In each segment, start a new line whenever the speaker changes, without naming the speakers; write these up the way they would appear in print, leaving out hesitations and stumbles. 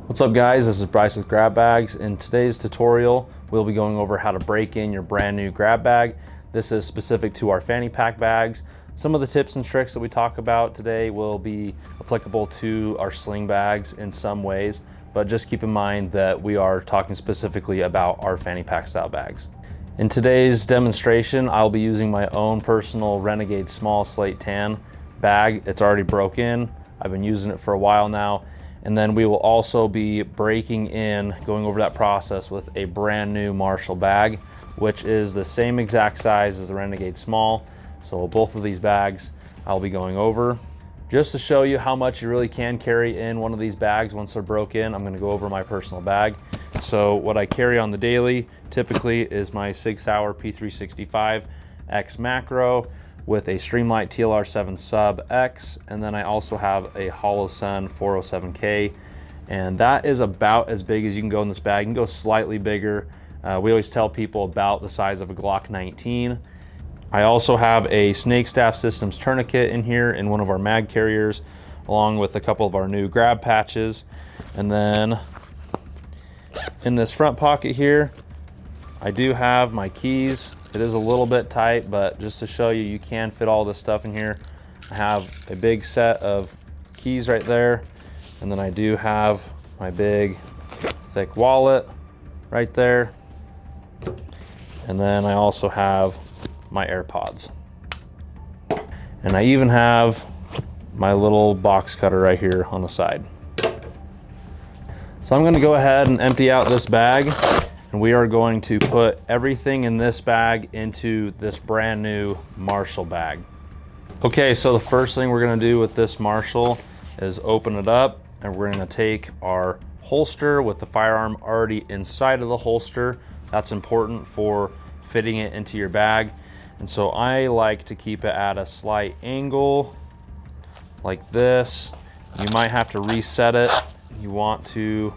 What's up guys, this is Bryce with Grab Bags. In today's tutorial, we'll be going over how to break in your brand new grab bag. This is specific to our fanny pack bags. Some of the tips and tricks that we talk about today will be applicable to our sling bags in some ways, but just keep in mind that we are talking specifically about our fanny pack style bags. In today's demonstration, I'll be using my own personal Renegade small slate tan bag. It's already broken. I've been using it for a while now. And then we will also be breaking in, going over that process with a brand new Marshall bag, which is the same exact size as the Renegade Small. So both of these bags I'll be going over. Just to show you how much you really can carry in one of these bags once they're broken, I'm gonna go over my personal bag. So what I carry on the daily typically is my Sig Sauer P365 X Macro with a Streamlight TLR7 Sub X, and then I also have a Holosun 407K, and that is about as big as you can go in this bag. You can go slightly bigger. We always tell people about the size of a Glock 19. I also have a Snake Staff Systems tourniquet in here in one of our mag carriers, along with a couple of our new grab patches. And then in this front pocket here, I do have my keys. It is a little bit tight, but just to show you, you can fit all this stuff in here. I have a big set of keys right there, and then I do have my big thick wallet right there, and then I also have my AirPods, and I even have my little box cutter right here on the side. So I'm going to go ahead and empty out this bag, and we are going to put everything in this bag into this brand new Marshall bag. Okay, so the first thing we're gonna do with this Marshall is open it up, and we're gonna take our holster with the firearm already inside of the holster. That's important for fitting it into your bag. And so I like to keep it at a slight angle like this. You might have to reset it. You want to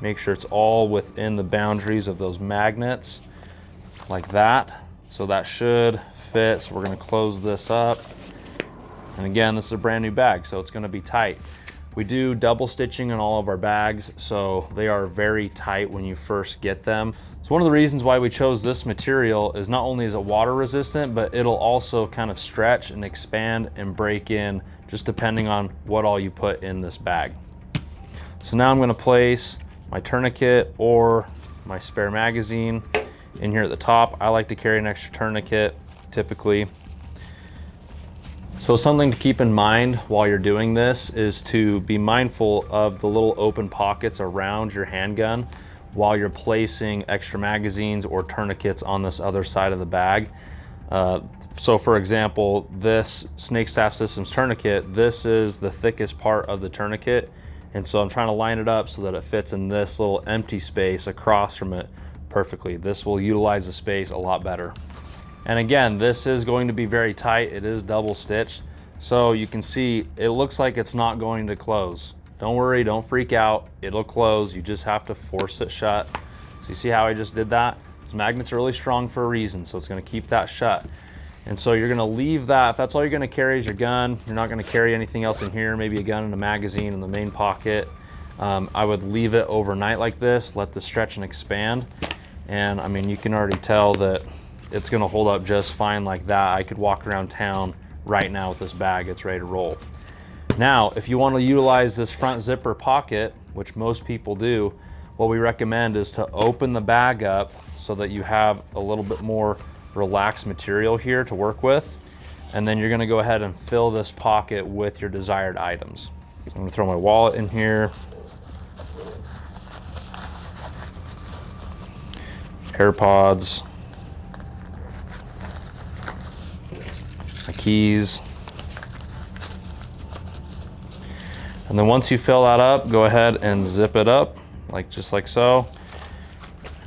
make sure it's all within the boundaries of those magnets like that. So that should fit. So we're gonna close this up. And again, this is a brand new bag, so it's gonna be tight. We do double stitching in all of our bags, so they are very tight when you first get them. So one of the reasons why we chose this material is not only is it water resistant, but it'll also kind of stretch and expand and break in just depending on what all you put in this bag. So now I'm gonna place my tourniquet or my spare magazine in here at the top. I like to carry an extra tourniquet typically. So something to keep in mind while you're doing this is to be mindful of the little open pockets around your handgun while you're placing extra magazines or tourniquets on this other side of the bag. So for example, this Snake Staff Systems tourniquet, this is the thickest part of the tourniquet. And so I'm trying to line it up so that it fits in this little empty space across from it perfectly. This will utilize the space a lot better. And again, this is going to be very tight. It is double stitched. So you can see it looks like it's not going to close. Don't worry, don't freak out. It'll close. You just have to force it shut. So you see how I just did that? These magnets are really strong for a reason, so it's gonna keep that shut. And so you're gonna leave that, if that's all you're gonna carry is your gun, you're not gonna carry anything else in here, maybe a gun and a magazine in the main pocket. I would leave it overnight like this, let this stretch and expand. And I mean, you can already tell that it's gonna hold up just fine like that. I could walk around town right now with this bag, it's ready to roll. Now, if you wanna utilize this front zipper pocket, which most people do, what we recommend is to open the bag up so that you have a little bit more relaxed material here to work with, and then you're going to go ahead and fill this pocket with your desired items. So I'm going to throw my wallet in here, AirPods, my keys, and then once you fill that up, go ahead and zip it up just like so,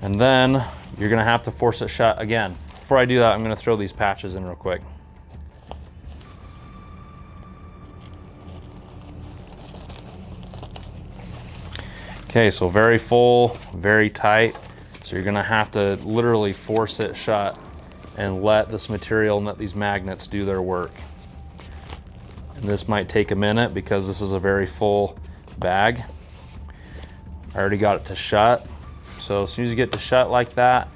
and then you're going to have to force it shut again. Before I do that, I'm going to throw these patches in real quick. Okay, so very full, very tight. So you're going to have to literally force it shut and let this material and let these magnets do their work. And this might take a minute because this is a very full bag. I already got it to shut. So as soon as you get to shut like that,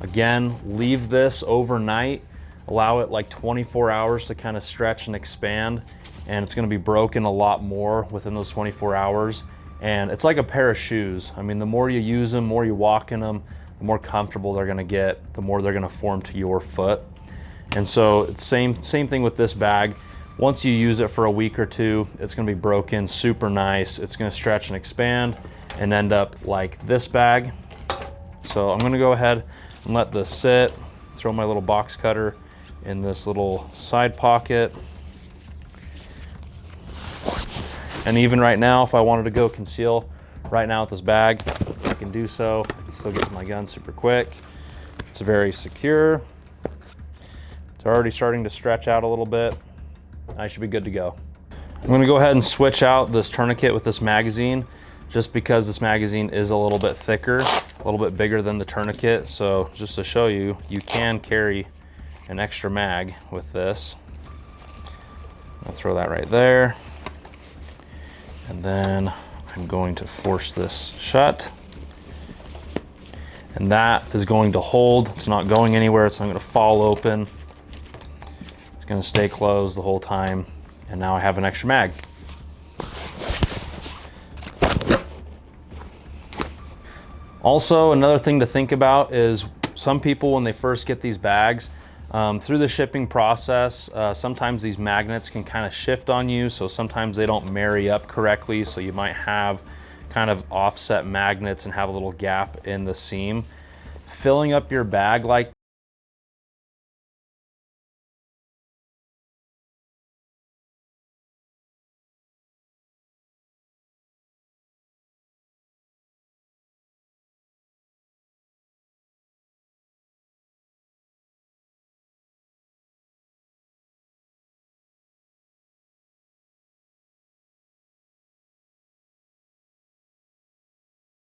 again, leave this overnight, allow it like 24 hours to kind of stretch and expand, and it's gonna be broken a lot more within those 24 hours. And it's like a pair of shoes. I mean, the more you use them, the more you walk in them, the more comfortable they're gonna get, the more they're gonna form to your foot. And so it's same thing with this bag. Once you use it for a week or two, it's gonna be broken super nice. It's gonna stretch and expand and end up like this bag. So I'm gonna go ahead and let this sit, throw my little box cutter in this little side pocket. And even right now, if I wanted to go conceal right now with this bag, I can do so. I can still get to my gun super quick. It's very secure. It's already starting to stretch out a little bit. I should be good to go. I'm gonna go ahead and switch out this tourniquet with this magazine, just because this magazine is a little bit thicker, a little bit bigger than the tourniquet. So just to show you, you can carry an extra mag with this. I'll throw that right there. And then I'm going to force this shut. And that is going to hold. It's not going anywhere. It's not going to fall open. It's going to stay closed the whole time. And now I have an extra mag. Also, another thing to think about is some people, when they first get these bags, through the shipping process, sometimes these magnets can kind of shift on you, so sometimes they don't marry up correctly, so you might have kind of offset magnets and have a little gap in the seam. Filling up your bag like